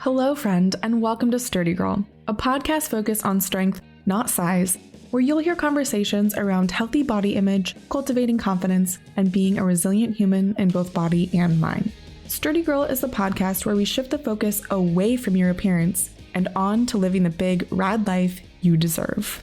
Hello, friend, and welcome to Sturdy Girl, a podcast focused on strength, not size, where you'll hear conversations around healthy body image, cultivating confidence, and being a resilient human in both body and mind. Sturdy Girl is the podcast where we shift the focus away from your appearance and on to living the big, rad life you deserve.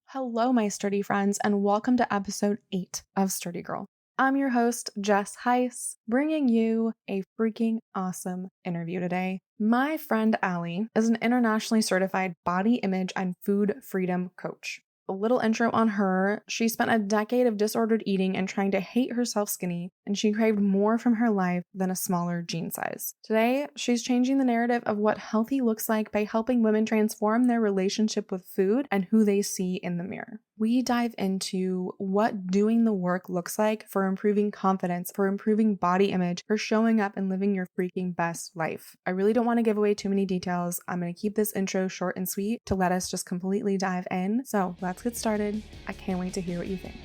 Hello, my sturdy friends, and welcome to episode 8 of Sturdy Girl. I'm your host, Jess Heiss, bringing you a freaking awesome interview today. My friend Allie is an internationally certified body image and food freedom coach. A little intro on her: she spent a decade of disordered eating and trying to hate herself skinny, and she craved more from her life than a smaller jean size. Today, she's changing the narrative of what healthy looks like by helping women transform their relationship with food and who they see in the mirror. We dive into what doing the work looks like for improving confidence, for improving body image, for showing up and living your freaking best life. I really don't want to give away too many details. I'm going to keep this intro short and sweet to let us just completely dive in. So let's get started. I can't wait to hear what you think.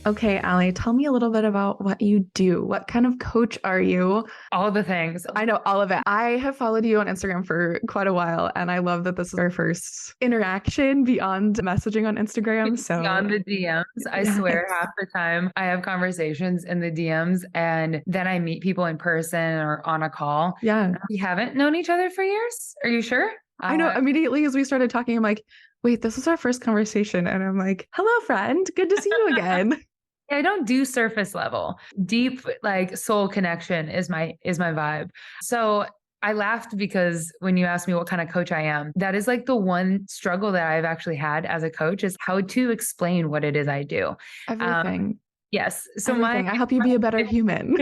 Okay, Allie, tell me a little bit about what you do. What kind of coach are you? All the things. I know all of it. I have followed you on Instagram for quite a while, and I love that this is our first interaction beyond messaging on Instagram. So beyond the DMs, I swear half the time I have conversations in the DMs and then I meet people in person or on a call. Yeah. We haven't known each other for years. Are you sure? I know. Immediately as we started talking, I'm like, wait, this is our first conversation. And I'm like, hello, friend. Good to see you again. I don't do surface level. Deep, like soul connection is my vibe. So I laughed because when you asked me what kind of coach I am, that is like the one struggle that I've actually had as a coach is how to explain what it is I do. Everything. Yes. So I help you be a better human.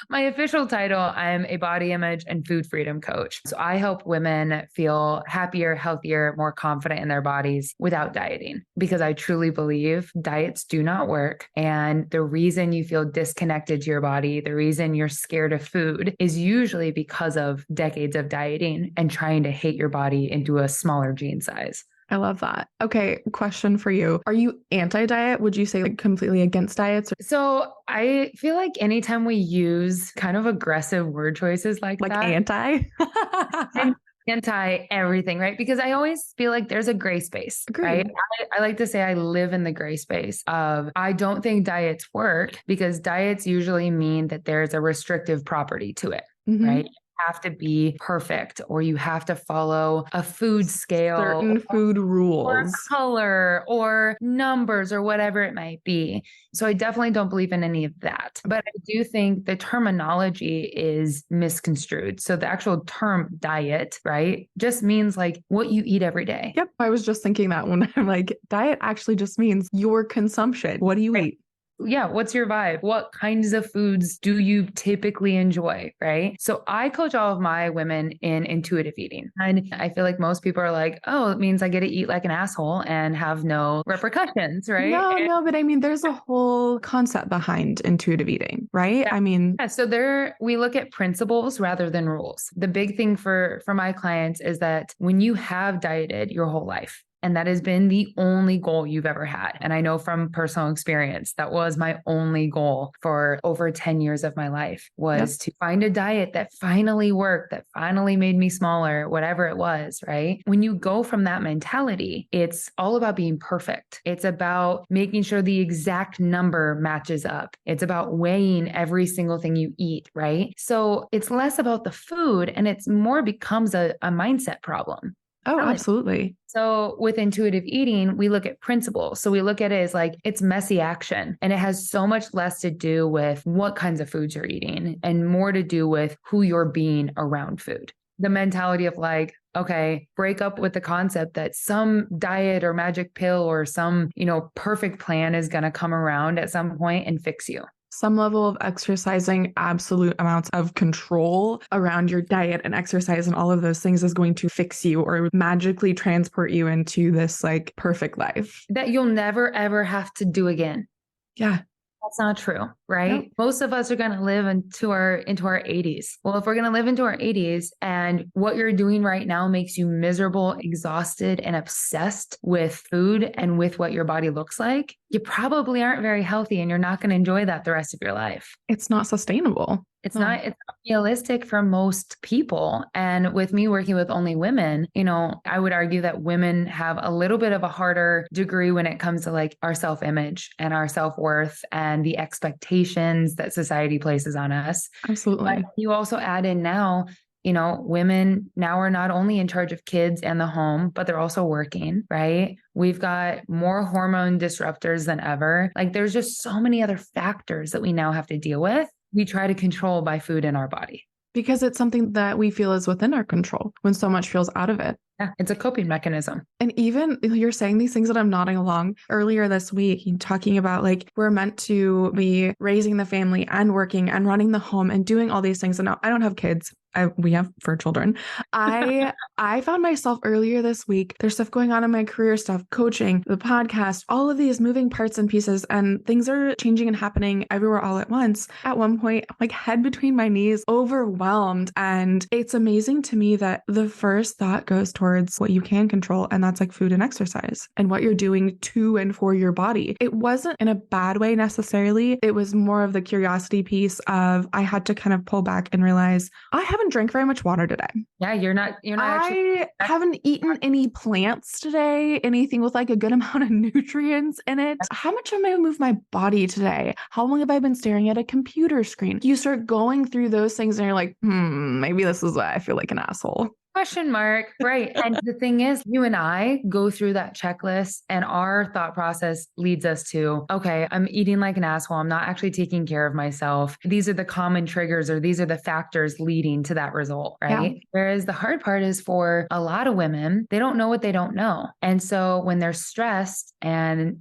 My official title, I'm a body image and food freedom coach. So I help women feel happier, healthier, more confident in their bodies without dieting, because I truly believe diets do not work. And the reason you feel disconnected to your body, the reason you're scared of food is usually because of decades of dieting and trying to hate your body into a smaller jean size. I love that. Okay, question for you. Are you anti-diet? Would you say like completely against diets? So I feel like anytime we use kind of aggressive word choices like that. Anti? I'm anti everything, right? Because I always feel like there's a gray space, Agreed. Right? I like to say I live in the gray space of I don't think diets work because diets usually mean that there's a restrictive property to it, right? Have to be perfect, or you have to follow a food scale, certain food rules, or color or numbers or whatever it might be. So I definitely don't believe in any of that. But I do think the terminology is misconstrued. So the actual term diet, right, just means like what you eat every day. Yep. I was just thinking that when I'm like, diet actually just means your consumption. What do you eat? Yeah. What's your vibe? What kinds of foods do you typically enjoy? Right. So I coach all of my women in intuitive eating. And I feel like most people are like, oh, it means I get to eat like an asshole and have no repercussions. Right. No, but I mean, there's a whole concept behind intuitive eating, right? Yeah. So we look at principles rather than rules. The big thing for my clients is that when you have dieted your whole life, and that has been the only goal you've ever had. And I know from personal experience, that was my only goal for over 10 years of my life was to find a diet that finally worked, that finally made me smaller, whatever it was, right? When you go from that mentality, it's all about being perfect. It's about making sure the exact number matches up. It's about weighing every single thing you eat, right? So it's less about the food and it's more becomes a mindset problem. Oh, absolutely. So with intuitive eating, we look at principles. So we look at it as like it's messy action, and it has so much less to do with what kinds of foods you're eating and more to do with who you're being around food. The mentality of like, okay, break up with the concept that some diet or magic pill or some, perfect plan is going to come around at some point and fix you. Some level of exercising, absolute amounts of control around your diet and exercise and all of those things is going to fix you or magically transport you into this like perfect life that you'll never, ever have to do again. Yeah. That's not true, Nope. right? Most of us are going to live into our 80s. Well, if we're going to live into our 80s and what you're doing right now makes you miserable, exhausted, and obsessed with food and with what your body looks like, you probably aren't very healthy and you're not going to enjoy that the rest of your life. It's not sustainable. It's No. not, it's not realistic for most people. And with me working with only women, I would argue that women have a little bit of a harder degree when it comes to like our self-image and our self-worth and the expectations that society places on us. But Absolutely. you also add in now, women now are not only in charge of kids and the home, but they're also working, right? We've got more hormone disruptors than ever. Like there's just so many other factors that we now have to deal with. We try to control by food in our body. Because it's something that we feel is within our control when so much feels out of it. Yeah, it's a coping mechanism. And even you're saying these things that I'm nodding along earlier this week, talking about like we're meant to be raising the family and working and running the home and doing all these things. And now I don't have kids. We have 4 children. I found myself earlier this week, there's stuff going on in my career stuff, coaching, the podcast, all of these moving parts and pieces, and things are changing and happening everywhere all at once. At one point, I'm like head between my knees, overwhelmed. And it's amazing to me that the first thought goes towards what you can control, and that's like food and exercise and what you're doing to and for your body. It wasn't in a bad way necessarily. It was more of the curiosity piece of I had to kind of pull back and realize I haven't drank very much water today. Yeah, you're not actually. I haven't eaten any plants today, anything with like a good amount of nutrients in it. How much have I moved my body today? How long have I been staring at a computer screen? You start going through those things and you're like, maybe this is why I feel like an asshole. Question mark. Right. And the thing is, you and I go through that checklist and our thought process leads us to, okay, I'm eating like an asshole. I'm not actually taking care of myself. These are the common triggers or these are the factors leading to that result. Right. Yeah. Whereas the hard part is for a lot of women, they don't know what they don't know. And so when they're stressed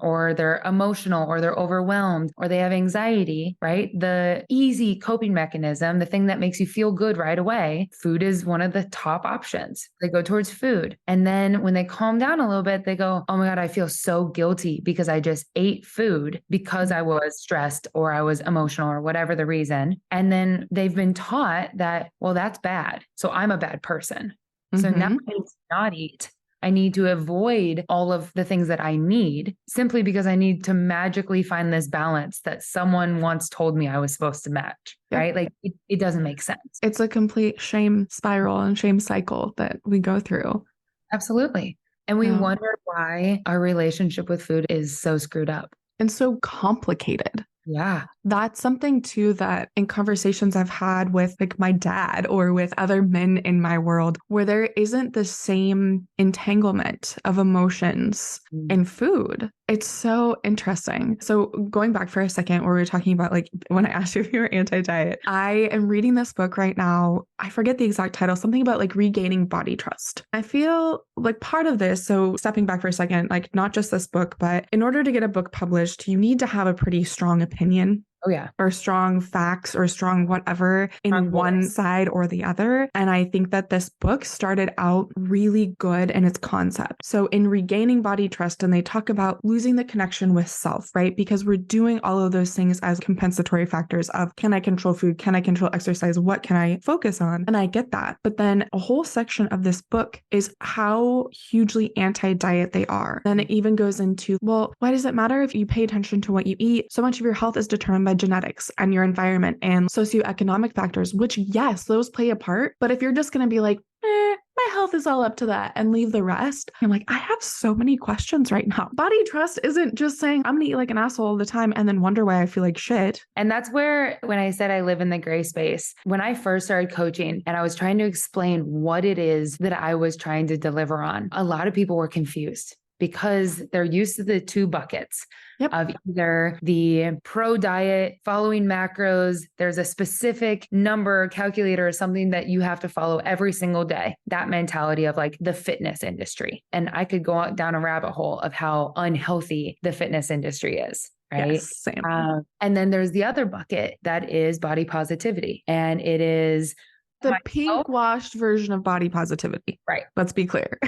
or they're emotional or they're overwhelmed or they have anxiety, right? The easy coping mechanism, the thing that makes you feel good right away, food is one of the top options. They go towards food. And then when they calm down a little bit, they go, oh my God, I feel so guilty because I just ate food because I was stressed or I was emotional or whatever the reason. And then they've been taught that, well, that's bad. So I'm a bad person. So now I need to not eat. I need to avoid all of the things that I need simply because I need to magically find this balance that someone once told me I was supposed to match, right? Like it doesn't make sense. It's a complete shame spiral and shame cycle that we go through. Absolutely. And we wonder why our relationship with food is so screwed up. And so complicated. Yeah. That's something too that in conversations I've had with like my dad or with other men in my world, where there isn't the same entanglement of emotions in food. It's so interesting. So going back for a second where we were talking about like when I asked you if you were anti-diet, I am reading this book right now. I forget the exact title, something about like regaining body trust. I feel like part of this, so stepping back for a second, like not just this book, but in order to get a book published, you need to have a pretty strong opinion. Oh, yeah. Or strong facts or strong whatever in one side or the other. And I think that this book started out really good in its concept. So in regaining body trust, and they talk about losing the connection with self, right? Because we're doing all of those things as compensatory factors of, can I control food? Can I control exercise? What can I focus on? And I get that. But then a whole section of this book is how hugely anti-diet they are. Then it even goes into, well, why does it matter if you pay attention to what you eat? So much of your health is determined by genetics and your environment and socioeconomic factors, which yes, those play a part. But if you're just going to be like, my health is all up to that and leave the rest, I'm like, I have so many questions right now. Body trust isn't just saying I'm going to eat like an asshole all the time and then wonder why I feel like shit. And that's where, when I said I live in the gray space, when I first started coaching and I was trying to explain what it is that I was trying to deliver on, a lot of people were confused because they're used to the 2 buckets. Yep. Of either the pro diet, following macros, there's a specific number calculator or something that you have to follow every single day. That mentality of like the fitness industry. And I could go down a rabbit hole of how unhealthy the fitness industry is. Right. Yes, same. And then there's the other bucket that is body positivity. And it is the pink washed version of body positivity. Right. Let's be clear.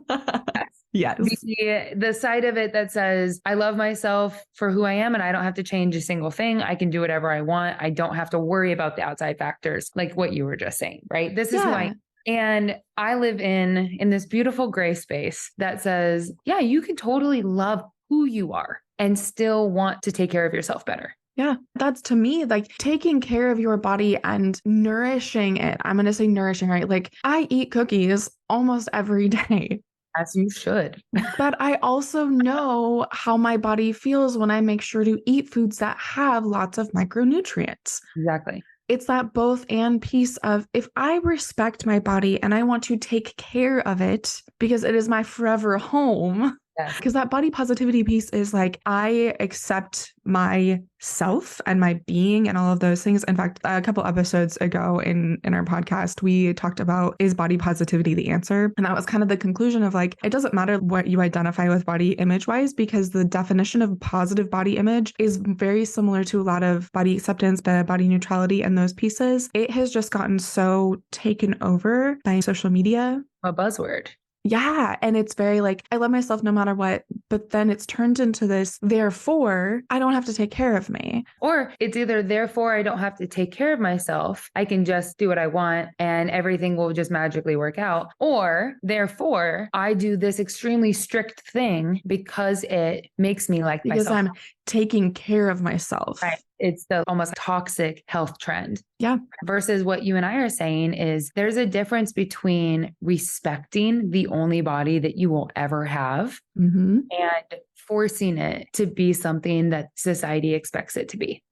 Yes. Yes. The side of it that says, I love myself for who I am and I don't have to change a single thing. I can do whatever I want. I don't have to worry about the outside factors, like what you were just saying, right? This is who I am. And I live in this beautiful gray space that says, yeah, you can totally love who you are and still want to take care of yourself better. Yeah, that's to me like taking care of your body and nourishing it. I'm going to say nourishing, right? Like I eat cookies almost every day. As you should. But I also know how my body feels when I make sure to eat foods that have lots of micronutrients. Exactly. It's that both and piece of if I respect my body and I want to take care of it because it is my forever home. Because that body positivity piece is like, I accept myself and my being and all of those things. In fact, a couple episodes ago in our podcast, we talked about, is body positivity the answer? And that was kind of the conclusion of like, it doesn't matter what you identify with body image wise, because the definition of positive body image is very similar to a lot of body acceptance, body neutrality, and those pieces. It has just gotten so taken over by social media. A buzzword. Yeah. And it's very like, I love myself no matter what. But then it's turned into this, therefore, I don't have to take care of me. Or it's either, therefore, I don't have to take care of myself. I can just do what I want and everything will just magically work out. Or therefore, I do this extremely strict thing because it makes me like because myself. I'm taking care of myself. Right. It's the almost toxic health trend. Yeah. Versus what you and I are saying is there's a difference between respecting the only body that you will ever have and forcing it to be something that society expects it to be.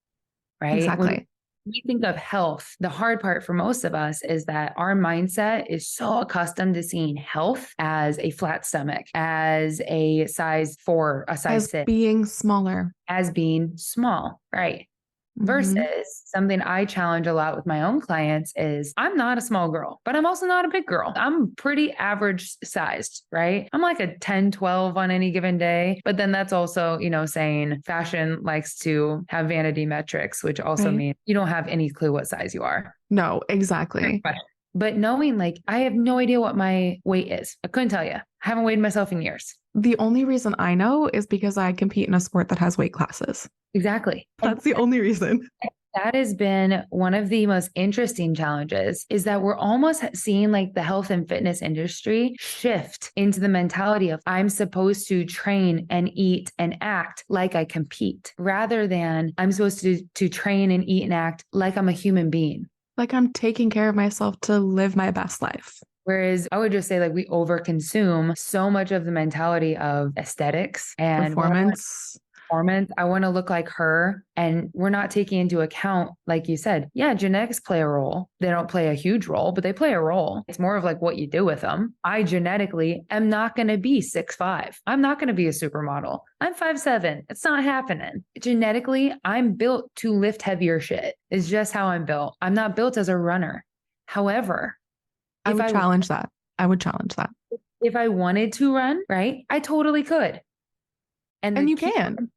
Right. Exactly. When we think of health, the hard part for most of us is that our mindset is so accustomed to seeing health as a flat stomach, as a size 4, a size 6, being smaller, as being small. Right. Versus something I challenge a lot with my own clients is I'm not a small girl, but I'm also not a big girl. I'm pretty average sized, right? I'm like a 10, 12 on any given day. But then that's also, saying fashion likes to have vanity metrics, which also means you don't have any clue what size you are. No, exactly. But knowing like, I have no idea what my weight is. I couldn't tell you. I haven't weighed myself in years. The only reason I know is because I compete in a sport that has weight classes. Exactly. That's the only reason. That has been one of the most interesting challenges is that we're almost seeing like the health and fitness industry shift into the mentality of I'm supposed to train and eat and act like I compete rather than I'm supposed to train and eat and act like I'm a human being. Like I'm taking care of myself to live my best life. Whereas I would just say like we overconsume so much of the mentality of aesthetics and performance. I want to look like her. And we're not taking into account, like you said, yeah, genetics play a role. They don't play a huge role, but they play a role. It's more of like what you do with them. I genetically am not going to be 6'5". I'm not going to be a supermodel. I'm 5'7". It's not happening. Genetically, I'm built to lift heavier shit. It's just how I'm built. I'm not built as a runner. However, I would challenge that. If I wanted to run, right, I totally could. And you can.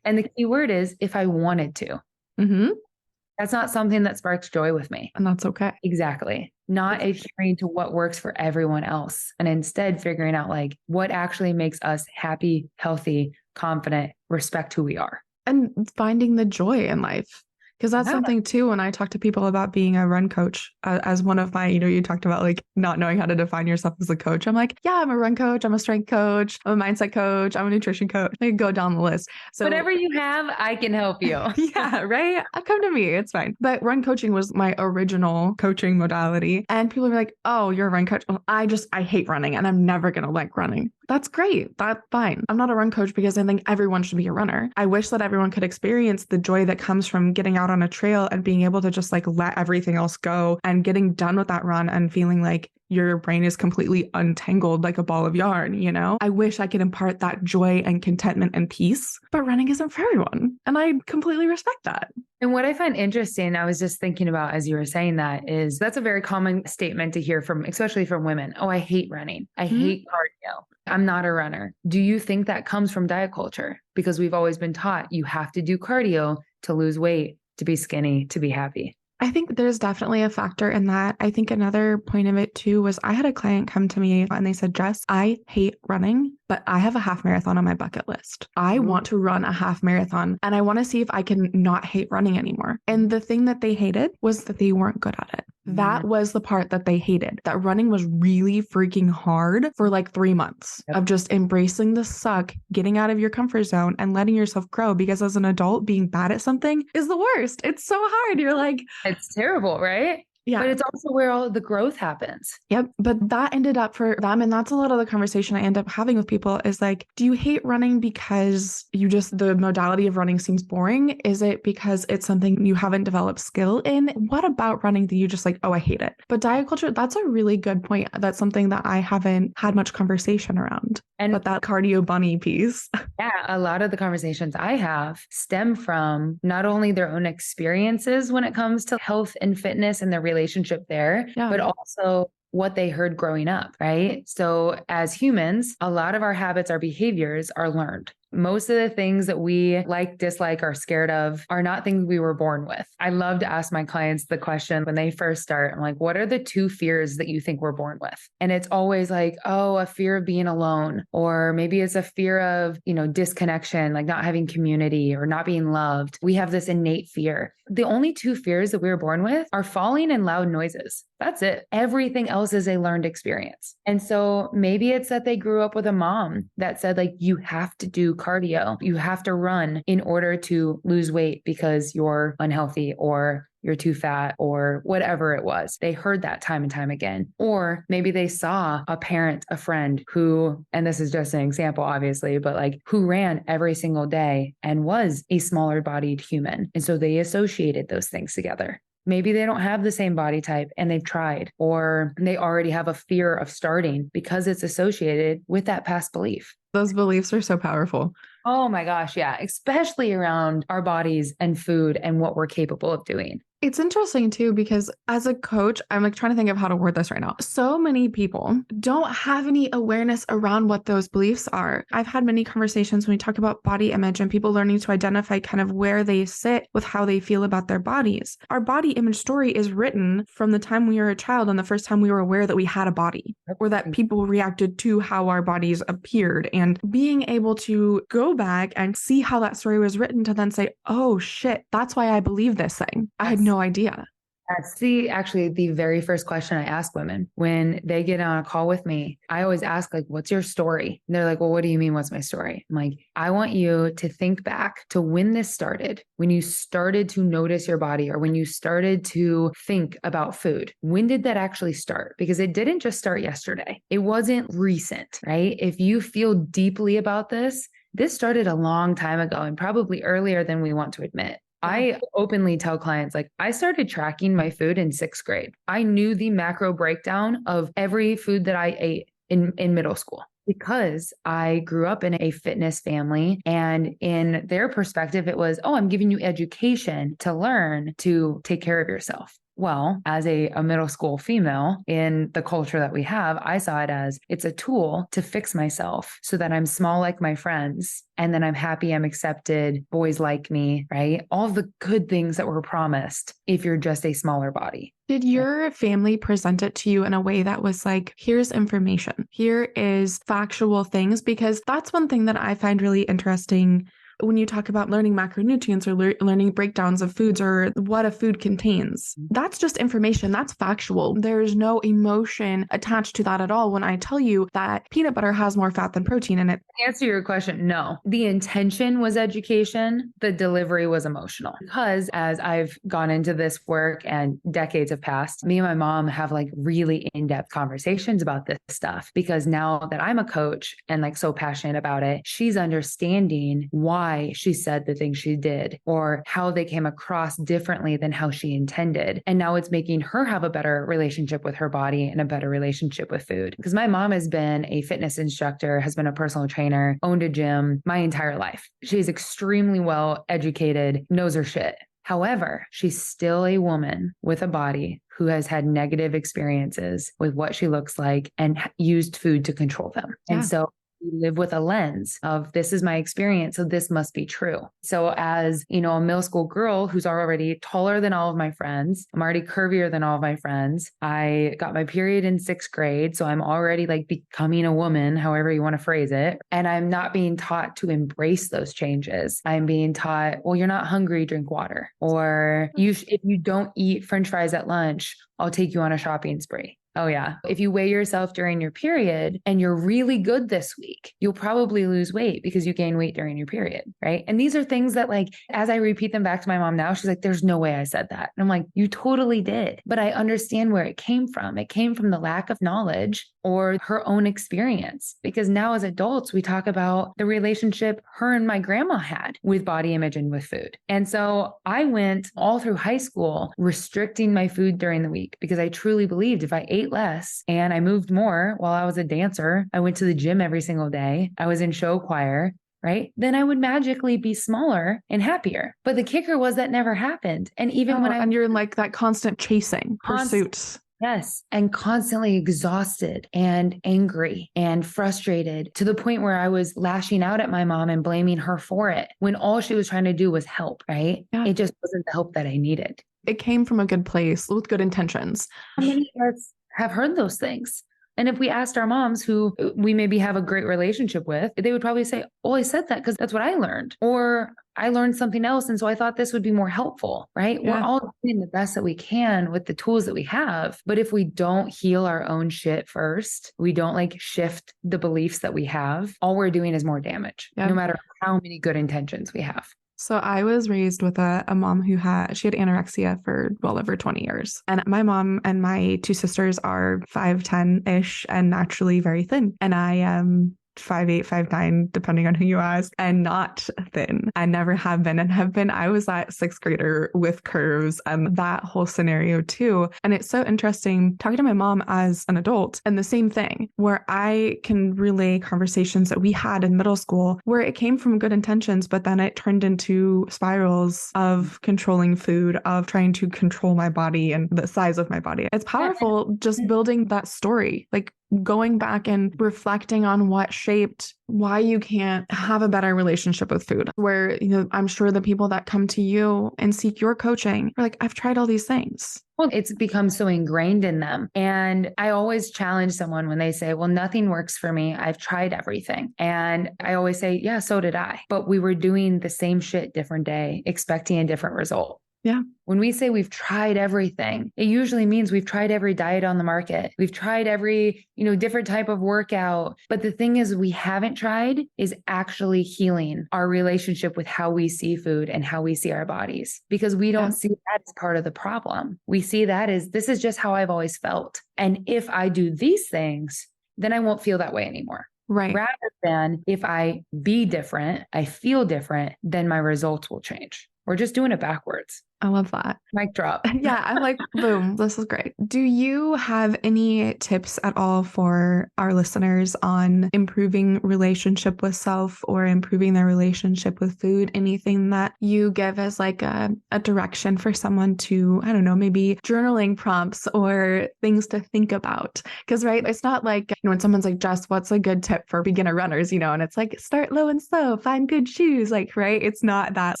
And the key word is if I wanted to. That's not something that sparks joy with me. And that's okay. Exactly. Not adhering to what works for everyone else. And instead figuring out like what actually makes us happy, healthy, confident, respect who we are. And finding the joy in life. Because that's something too, when I talk to people about being a run coach, as one of my, you talked about like not knowing how to define yourself as a coach. I'm like, yeah, I'm a run coach. I'm a strength coach. I'm a mindset coach. I'm a nutrition coach. I can go down the list. So whatever you have, I can help you. Yeah, right. Come to me. It's fine. But run coaching was my original coaching modality. And people are like, oh, you're a run coach. Well, I hate running and I'm never going to like running. That's great. That's fine. I'm not a run coach because I think everyone should be a runner. I wish that everyone could experience the joy that comes from getting out on a trail and being able to just like let everything else go and getting done with that run and feeling like your brain is completely untangled like a ball of yarn, I wish I could impart that joy and contentment and peace, but running isn't for everyone. And I completely respect that. And what I find interesting, I was just thinking about as you were saying that is that's a very common statement to hear from, especially from women. Oh, I hate running. I hate cardio. I'm not a runner. Do you think that comes from diet culture? Because we've always been taught you have to do cardio to lose weight, to be skinny, to be happy. I think there's definitely a factor in that. I think another point of it too was I had a client come to me and they said, Jess, I hate running, but I have a half marathon on my bucket list. I Ooh. want to run a half marathon and I want to see if I can not hate running anymore. And the thing that they hated was that they weren't good at it. That was the part that they hated, that running was really freaking hard for like 3 months of just embracing the suck, getting out of your comfort zone and letting yourself grow. Because as an adult, being bad at something is the worst. It's so hard. You're like, It's terrible, right? yeah. But it's also where all the growth happens. Yep. But that ended up for them. And that's a lot of the conversation I end up having with people is like, do you hate running because the modality of running seems boring? Is it because it's something you haven't developed skill in? What about running that you just like, oh, I hate it? But diet culture, that's a really good point. That's something that I haven't had much conversation around. But that cardio bunny piece. Yeah, a lot of the conversations I have stem from not only their own experiences when it comes to health and fitness and their relationship there, but also what they heard growing up, right? So as humans, a lot of our habits, our behaviors are learned. Most of the things that we like, dislike, are scared of are not things we were born with. I love to ask my clients the question when they first start. I'm like, what are the 2 fears that you think we're born with? And it's always like, oh, a fear of being alone, or maybe it's a fear of, disconnection, like not having community or not being loved. We have this innate fear. The only 2 fears that we were born with are falling and loud noises. That's it. Everything else is a learned experience. And so maybe it's that they grew up with a mom that said, like, you have to do cardio. You have to run in order to lose weight because you're unhealthy or you're too fat or whatever it was. They heard that time and time again. Or maybe they saw a parent, a friend who, and this is just an example, obviously, but like who ran every single day and was a smaller bodied human. And so they associated those things together. Maybe they don't have the same body type and they've tried, or they already have a fear of starting because it's associated with that past belief. Those beliefs are so powerful. Oh my gosh. Yeah. Especially around our bodies and food and what we're capable of doing. It's interesting too, because as a coach, I'm like trying to think of how to word this right now. So many people don't have any awareness around what those beliefs are. I've had many conversations when we talk about body image and people learning to identify kind of where they sit with how they feel about their bodies. Our body image story is written from the time we were a child and the first time we were aware that we had a body, or that people reacted to how our bodies appeared, and being able to go back and see how that story was written to then say, oh shit, that's why I believe this thing. I had no idea. That's actually the very first question I ask women when they get on a call with me. I always ask, like, what's your story? And they're like, well, what do you mean? What's my story? I'm like, I want you to think back to when this started, when you started to notice your body or when you started to think about food. When did that actually start? Because it didn't just start yesterday. It wasn't recent, right? If you feel deeply about this started a long time ago and probably earlier than we want to admit. I openly tell clients, like, I started tracking my food in 6th grade. I knew the macro breakdown of every food that I ate in middle school because I grew up in a fitness family. And in their perspective, it was, oh, I'm giving you education to learn to take care of yourself. Well, as a middle school female in the culture that we have, I saw it as it's a tool to fix myself so that I'm small like my friends and then I'm happy, I'm accepted, boys like me, right? All the good things that were promised if you're just a smaller body. Did your family present it to you in a way that was like, here's information, here is factual things? Because that's one thing that I find really interesting when you talk about learning macronutrients or learning breakdowns of foods or what a food contains. That's just information. That's factual. There's no emotion attached to that at all. When I tell you that peanut butter has more fat than protein in it. To answer your question, no. The intention was education. The delivery was emotional. Because as I've gone into this work and decades have passed, me and my mom have like really in-depth conversations about this stuff. Because now that I'm a coach and like so passionate about it, she's understanding why she said the things she did or how they came across differently than how she intended. And now it's making her have a better relationship with her body and a better relationship with food. Because my mom has been a fitness instructor, has been a personal trainer, owned a gym my entire life. She's extremely well educated, knows her shit. However, she's still a woman with a body who has had negative experiences with what she looks like and used food to control them. Yeah. And so we live with a lens of this is my experience, so this must be true. So as, a middle school girl who's already taller than all of my friends, I'm already curvier than all of my friends. I got my period in 6th grade. So I'm already like becoming a woman, however you want to phrase it. And I'm not being taught to embrace those changes. I'm being taught, well, you're not hungry, drink water. Or if you don't eat French fries at lunch, I'll take you on a shopping spree. Oh, yeah. If you weigh yourself during your period and you're really good this week, you'll probably lose weight because you gain weight during your period. Right. And these are things that, like, as I repeat them back to my mom now, she's like, there's no way I said that. And I'm like, you totally did. But I understand where it came from. It came from the lack of knowledge or her own experience. Because now as adults, we talk about the relationship her and my grandma had with body image and with food. And so I went all through high school restricting my food during the week because I truly believed if I ate less and I moved more while I was a dancer, I went to the gym every single day, I was in show choir, right? Then I would magically be smaller and happier. But the kicker was that never happened. And even and you're in like that constant chasing pursuit. Yes. And constantly exhausted and angry and frustrated to the point where I was lashing out at my mom and blaming her for it when all she was trying to do was help, right? Yeah. It just wasn't the help that I needed. It came from a good place with good intentions. How many of us have heard those things? And if we asked our moms who we maybe have a great relationship with, they would probably say, oh, I said that because that's what I learned. Or I learned something else. And so I thought this would be more helpful, right? Yeah. We're all doing the best that we can with the tools that we have. But if we don't heal our own shit first, we don't like shift the beliefs that we have, all we're doing is more damage, no matter how many good intentions we have. So I was raised with a mom who had anorexia for well over 20 years. And my mom and my 2 sisters are 5'10"-ish and naturally very thin. And I am 5'8", 5'9", depending on who you ask, and not thin. I never have been and have been. I was that 6th grader with curves and that whole scenario too. And it's so interesting talking to my mom as an adult and the same thing where I can relay conversations that we had in middle school where it came from good intentions, but then it turned into spirals of controlling food, of trying to control my body and the size of my body. It's powerful just building that story, like going back and reflecting on what shaped why you can't have a better relationship with food, where, I'm sure the people that come to you and seek your coaching are like, I've tried all these things. Well, it's become so ingrained in them. And I always challenge someone when they say, well, nothing works for me. I've tried everything. And I always say, yeah, so did I. But we were doing the same shit different day, expecting a different result. Yeah. When we say we've tried everything, it usually means we've tried every diet on the market. We've tried every, different type of workout. But the thing is, we haven't tried is actually healing our relationship with how we see food and how we see our bodies, because we don't see that as part of the problem. We see that as this is just how I've always felt. And if I do these things, then I won't feel that way anymore. Right. Rather than if I be different, I feel different, then my results will change. We're just doing it backwards. I love that. Mic drop. Yeah, I'm like, boom, this is great. Do you have any tips at all for our listeners on improving relationship with self or improving their relationship with food? Anything that you give as like a direction for someone to, I don't know, maybe journaling prompts or things to think about? Because, right, it's not like, when someone's like, Jess, what's a good tip for beginner runners, and it's like, start low and slow, find good shoes, like, right? It's not that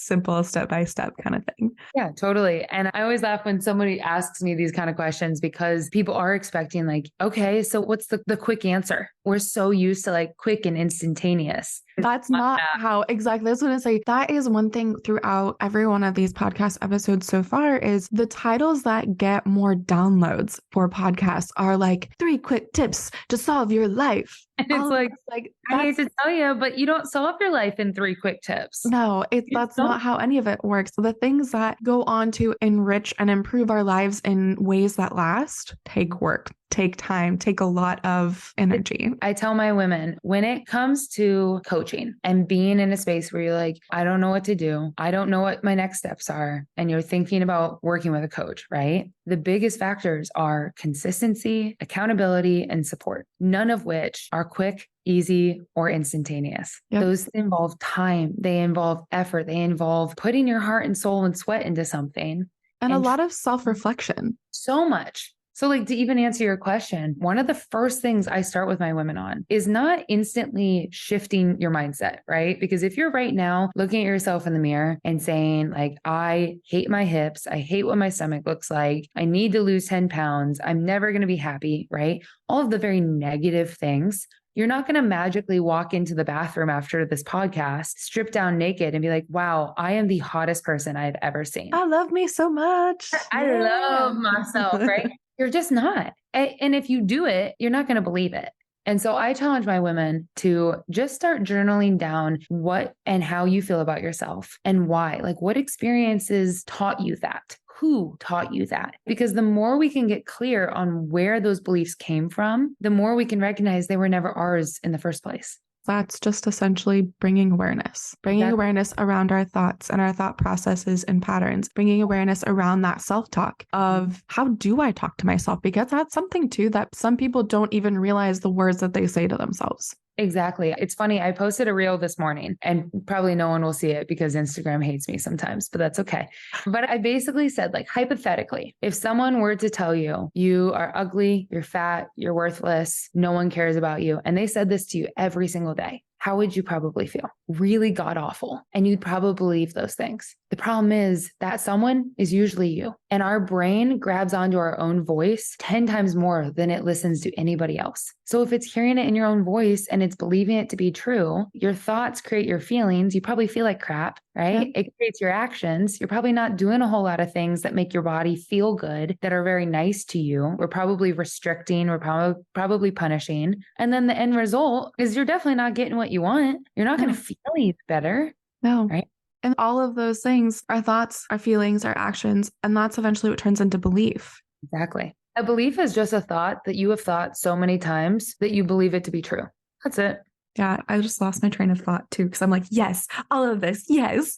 simple step-by-step kind of thing. Yeah, totally. And I always laugh when somebody asks me these kind of questions because people are expecting like, okay, so what's the quick answer? We're so used to like quick and instantaneous. That's not how exactly. I was going to say that is one thing throughout every one of these podcast episodes so far is the titles that get more downloads for podcasts are like 3 quick tips to solve your life. And it's like I hate to tell you, but you don't solve your life in 3 quick tips. No, that's not how any of it works. The things that go on to enrich and improve our lives in ways that last take work, take time, take a lot of energy. I tell my women, when it comes to coaching and being in a space where you're like, I don't know what to do, I don't know what my next steps are, and you're thinking about working with a coach, right? The biggest factors are consistency, accountability, and support, none of which are quick, easy, or instantaneous. Yep. Those involve time. They involve effort. They involve putting your heart and soul and sweat into something. And a lot of self-reflection. So much. So like to even answer your question, one of the first things I start with my women on is not instantly shifting your mindset, right? Because if you're right now looking at yourself in the mirror and saying like, I hate my hips, I hate what my stomach looks like, I need to lose 10 pounds, I'm never going to be happy, right? All of the very negative things. You're not going to magically walk into the bathroom after this podcast, strip down naked and be like, wow, I am the hottest person I've ever seen. I love me so much. I love myself, right? You're just not. And if you do it, you're not going to believe it. And so I challenge my women to just start journaling down what and how you feel about yourself and why. Like, what experiences taught you that? Who taught you that? Because the more we can get clear on where those beliefs came from, the more we can recognize they were never ours in the first place. That's just essentially bringing awareness around our thoughts and our thought processes and patterns, bringing awareness around that self-talk of how do I talk to myself? Because that's something too that some people don't even realize the words that they say to themselves. Exactly. It's funny. I posted a reel this morning and probably no one will see it because Instagram hates me sometimes, but that's okay. But I basically said, like, hypothetically, if someone were to tell you, you are ugly, you're fat, you're worthless, no one cares about you, and they said this to you every single day, how would you probably feel? Really god awful. And you'd probably believe those things. The problem is that someone is usually you. And our brain grabs onto our own voice 10 times more than it listens to anybody else. So if it's hearing it in your own voice and it's believing it to be true, your thoughts create your feelings. You probably feel like crap, right? Yeah. It creates your actions. You're probably not doing a whole lot of things that make your body feel good, that are very nice to you. We're probably restricting. We're probably punishing. And then the end result is you're definitely not getting what you want. You're not going to feel any better. No. Right. And all of those things, our thoughts, our feelings, our actions, and that's eventually what turns into belief. Exactly. A belief is just a thought that you have thought so many times that you believe it to be true. That's it. Yeah, I just lost my train of thought too, because I'm like, yes, all of this, yes.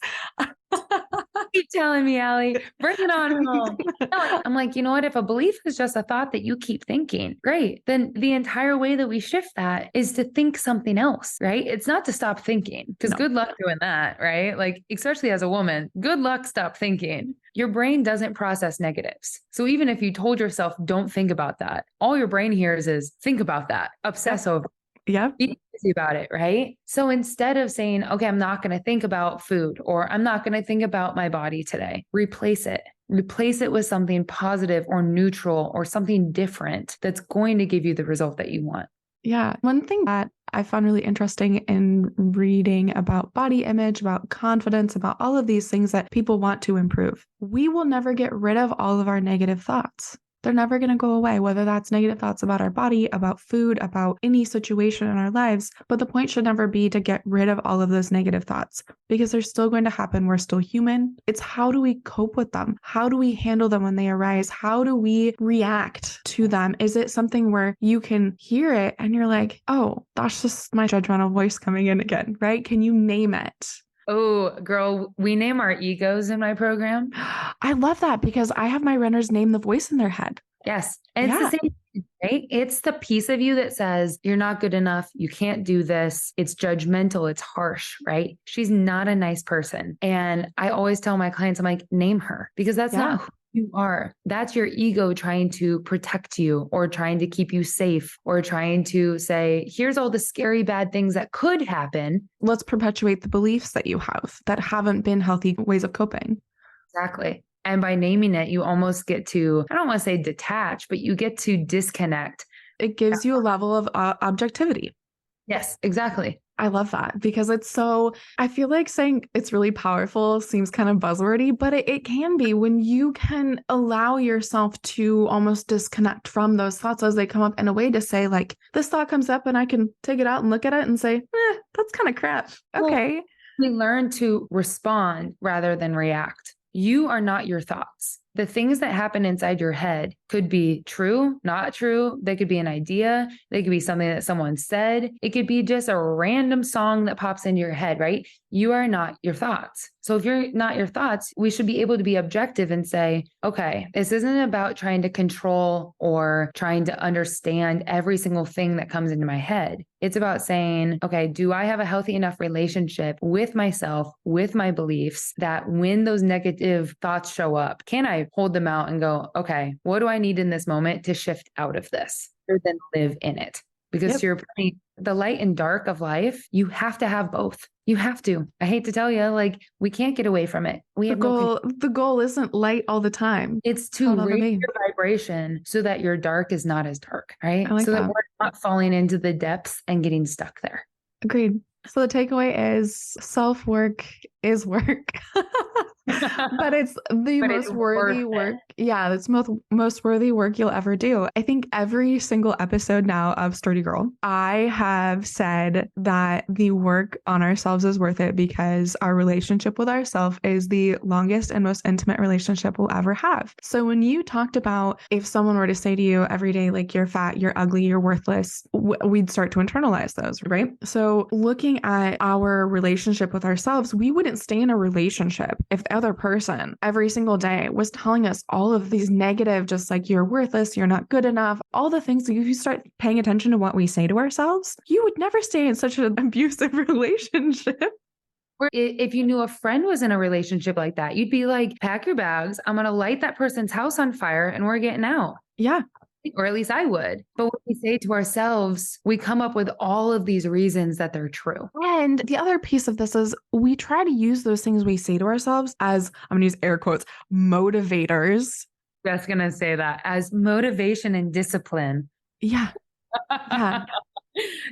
Keep telling me, Allie, bring it on home. No, I'm like, you know what? If a belief is just a thought that you keep thinking, great. Then the entire way that we shift that is to think something else, right? It's not to stop thinking, because good luck doing that, right? Like, especially as a woman, good luck stop thinking. Your brain doesn't process negatives. So even if you told yourself, don't think about that, all your brain hears is think about that, obsess over it. Yeah. Be busy about it, right? So instead of saying, okay, I'm not going to think about food, or I'm not going to think about my body today, replace it. Replace it with something positive or neutral or something different that's going to give you the result that you want. Yeah. One thing that I found really interesting in reading about body image, about confidence, about all of these things that people want to improve, we will never get rid of all of our negative thoughts. They're never going to go away, whether that's negative thoughts about our body, about food, about any situation in our lives. But the point should never be to get rid of all of those negative thoughts, because they're still going to happen. We're still human. It's how do we cope with them? How do we handle them when they arise? How do we react to them? Is it something where you can hear it and you're like, oh, that's just my judgmental voice coming in again, right? Can you name it? Oh, girl, we name our egos in my program. I love that, because I have my runners name the voice in their head. Yes. And it's the same thing, right? It's the piece of you that says, you're not good enough. You can't do this. It's judgmental. It's harsh, right? She's not a nice person. And I always tell my clients, I'm like, name her, because that's not who you are. That's your ego trying to protect you, or trying to keep you safe, or trying to say, here's all the scary, bad things that could happen. Let's perpetuate the beliefs that you have that haven't been healthy ways of coping. Exactly. And by naming it, you almost get to, I don't want to say detach, but you get to disconnect. It gives you a level of objectivity. Yes, exactly. I love that, because it's so, I feel like saying it's really powerful seems kind of buzzwordy, but it can be when you can allow yourself to almost disconnect from those thoughts as they come up, in a way to say, like, this thought comes up and I can take it out and look at it and say, that's kind of crap. Okay. Well, we learn to respond rather than react. You are not your thoughts. The things that happen inside your head could be true, not true. They could be an idea. They could be something that someone said. It could be just a random song that pops into your head, right? You are not your thoughts. So if you're not your thoughts, we should be able to be objective and say, okay, this isn't about trying to control or trying to understand every single thing that comes into my head. It's about saying, okay, do I have a healthy enough relationship with myself, with my beliefs, that when those negative thoughts show up, can I I hold them out and go, okay, what do I need in this moment to shift out of this rather than live in it? Because Yep. to your point, the light and dark of life, you have to have both. You have to. I hate to tell you, like, we can't get away from it. We The have no control. goal isn't light all the time. It's How to it ought to raise be. your vibration so that your dark is not as dark, right? I like So that that. we're not falling into the depths and getting stuck there. Agreed. So the takeaway is self-work is work. But it's the But it's most worthy worth work. Yeah, it's most worthy work you'll ever do. I think every single episode now of Sturdy Girl, I have said that the work on ourselves is worth it because our relationship with ourselves is the longest and most intimate relationship we'll ever have. So when you talked about if someone were to say to you every day, like, you're fat, you're ugly, you're worthless, we'd start to internalize those, right? So looking at our relationship with ourselves, we wouldn't stay in a relationship if the other person every single day was telling us all of these negative, just like, you're worthless, you're not good enough, all the things. If you start paying attention to what we say to ourselves, you would never stay in such an abusive relationship. Or if you knew a friend was in a relationship like that, you'd be like, pack your bags. I'm going to light that person's house on fire and we're getting out. Yeah. Or at least I would. But when we say to ourselves, we come up with all of these reasons that they're true. And the other piece of this is we try to use those things we say to ourselves as, I'm going to use air quotes, motivators. Just going to say that as motivation and discipline. Yeah. Yeah.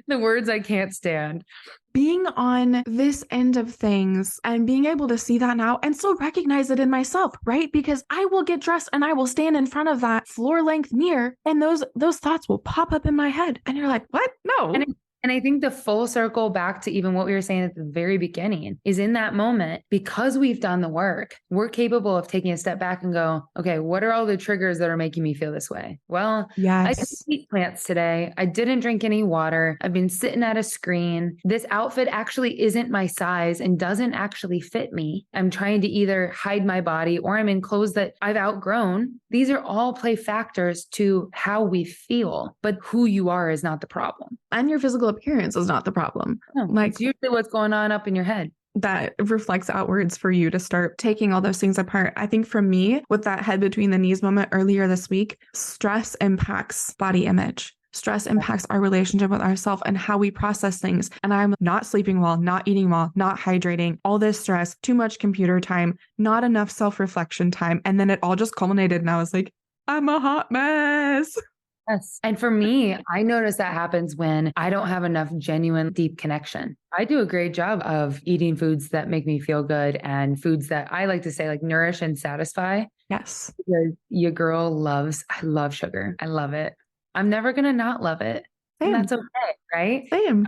The words I can't stand. Being on this end of things and being able to see that now and still recognize it in myself, right? Because I will get dressed and I will stand in front of that floor length mirror and those thoughts will pop up in my head. And you're like, what? No. And I think the full circle back to even what we were saying at the very beginning is in that moment, because we've done the work, we're capable of taking a step back and go, okay, what are all the triggers that are making me feel this way? Well, I didn't Yes. eat plants today. I didn't drink any water. I've been sitting at a screen. This outfit actually isn't my size and doesn't actually fit me. I'm trying to either hide my body or I'm in clothes that I've outgrown. These are all play factors to how we feel, but who you are is not the problem. And your physical appearance is not the problem. No, Like, it's usually what's going on up in your head. that reflects outwards for you to start taking all those things apart. I think for me, with that head between the knees moment earlier this week, stress impacts body image. Stress impacts our relationship with ourselves and how we process things. And I'm not sleeping well, not eating well, not hydrating, all this stress, too much computer time, not enough self-reflection time. And then it all just culminated and I was like, I'm a hot mess. Yes. And for me, I notice that happens when I don't have enough genuine, deep connection. I do a great job of eating foods that make me feel good and foods that I like to say like nourish and satisfy. Yes. Because your girl I love sugar. I love it. I'm never going to not love it. Same. And that's okay, right? Same.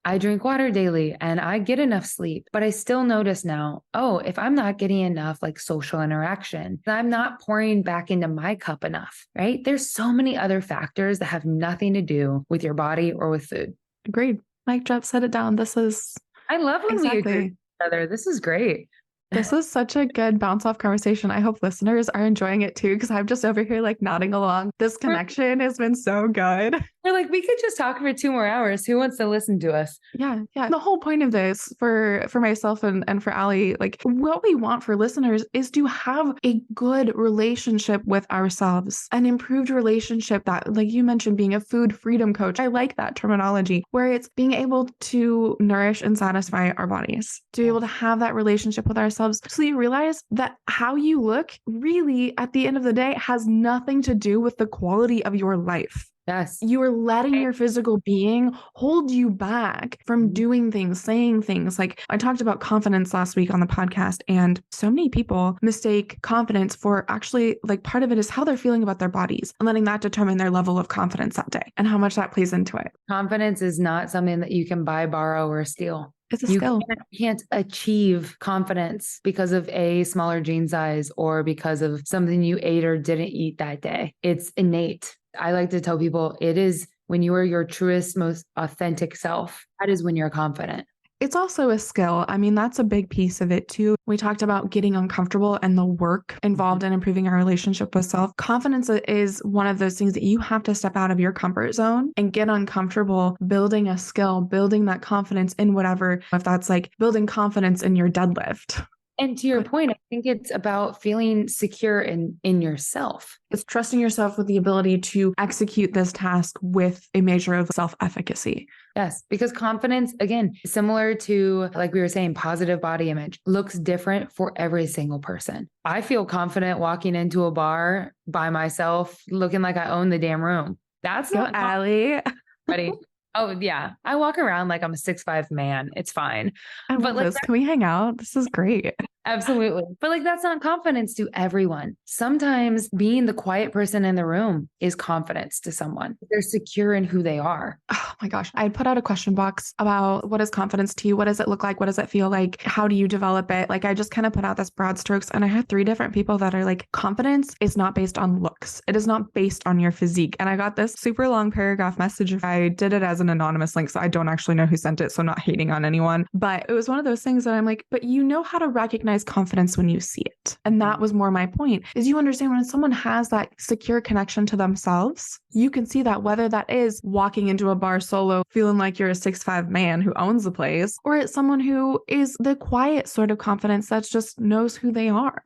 I drink water daily and I get enough sleep, but I still notice now, oh, if I'm not getting enough like social interaction, I'm not pouring back into my cup enough, right? There's so many other factors that have nothing to do with your body or with food. Agreed. Mic drop, set it down. This is I love when we agree with each other. This is great. This is such a good bounce off conversation. I hope listeners are enjoying it too, because I'm just over here like nodding along. This connection has been so good. We're like, we could just talk for 2 more hours. Who wants to listen to us? Yeah. Yeah. The whole point of this for myself and for Allie, like what we want for listeners is to have a good relationship with ourselves, an improved relationship that, like you mentioned, being a food freedom coach. I like that terminology where it's being able to nourish and satisfy our bodies, to be able to have that relationship with ourselves. So you realize that how you look really at the end of the day has nothing to do with the quality of your life. Yes. You are letting your physical being hold you back from doing things, saying things. Like I talked about confidence last week on the podcast, and so many people mistake confidence for actually, like, part of it is how they're feeling about their bodies and letting that determine their level of confidence that day and how much that plays into it. Confidence is not something that you can buy, borrow, or steal. It's a skill. You can't achieve confidence because of a smaller jean size or because of something you ate or didn't eat that day. It's innate. I like to tell people it is when you are your truest, most authentic self. That is when you're confident. It's also a skill. I mean, that's a big piece of it too. We talked about getting uncomfortable and the work involved in improving our relationship with self. Confidence is one of those things that you have to step out of your comfort zone and get uncomfortable building a skill, building that confidence in whatever, if that's like building confidence in your deadlift. And to your point, I think it's about feeling secure in yourself. It's trusting yourself with the ability to execute this task with a measure of self-efficacy. Yes, because confidence, again, similar to, like we were saying, positive body image, looks different for every single person. I feel confident walking into a bar by myself, looking like I own the damn room. That's Go, not Allie. ready. Oh, yeah. I walk around like I'm a 6'5" man. It's fine. I But love this. Can we hang out? This is great. absolutely. But like, that's not confidence to everyone. Sometimes being the quiet person in the room is confidence to someone. They're secure in who they are. Oh my gosh. I put out a question box about what is confidence to you? What does it look like? What does it feel like? How do you develop it? Like I just kind of put out this broad strokes and I had 3 different people that are like, confidence is not based on looks. It is not based on your physique. And I got this super long paragraph message. I did it as an anonymous link, so I don't actually know who sent it. So I'm not hating on anyone, but it was one of those things that I'm like, but you know how to recognize confidence when you see it. And that was more my point, is you understand when someone has that secure connection to themselves, you can see that, whether that is walking into a bar solo, feeling like you're a 6'5" man who owns the place, or it's someone who is the quiet sort of confidence that just knows who they are.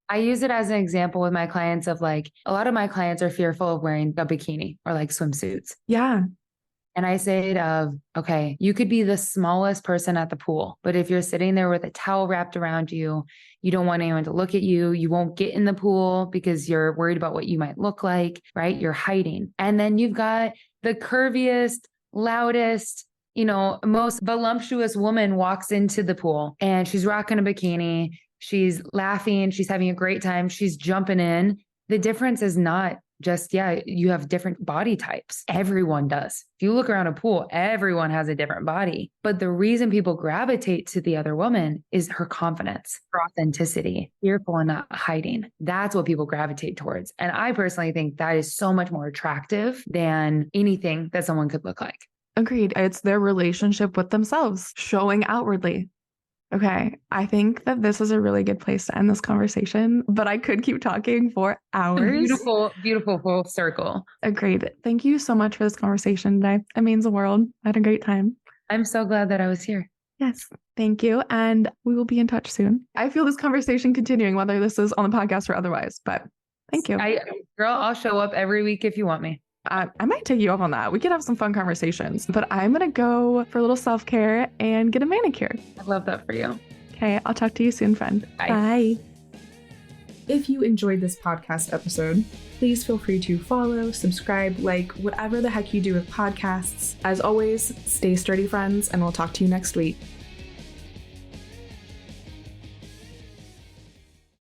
I use it as an example with my clients of like, a lot of my clients are fearful of wearing a bikini or like swimsuits. Yeah. And I say it of, okay, you could be the smallest person at the pool, but if you're sitting there with a towel wrapped around you, you don't want anyone to look at you. You won't get in the pool because you're worried about what you might look like, right? You're hiding. And then you've got the curviest, loudest, most voluptuous woman walks into the pool and she's rocking a bikini. She's laughing. She's having a great time. She's jumping in. The difference is not just, you have different body types. Everyone does. If you look around a pool, everyone has a different body. But the reason people gravitate to the other woman is her confidence, her authenticity, fearful and not hiding. That's what people gravitate towards. And I personally think that is so much more attractive than anything that someone could look like. Agreed. It's their relationship with themselves showing outwardly. Okay, I think that this is a really good place to end this conversation, but I could keep talking for hours. Beautiful, beautiful full circle. Agreed. Thank you so much for this conversation today. It means the world. I had a great time. I'm so glad that I was here. Yes, thank you. And we will be in touch soon. I feel this conversation continuing, whether this is on the podcast or otherwise, but thank you. Girl, I'll show up every week if you want me. I might take you up on that. We could have some fun conversations, but I'm going to go for a little self-care and get a manicure. I love that for you. Okay, I'll talk to you soon, friend. Bye. Bye. If you enjoyed this podcast episode, please feel free to follow, subscribe, like, whatever the heck you do with podcasts. As always, stay sturdy, friends, and we'll talk to you next week.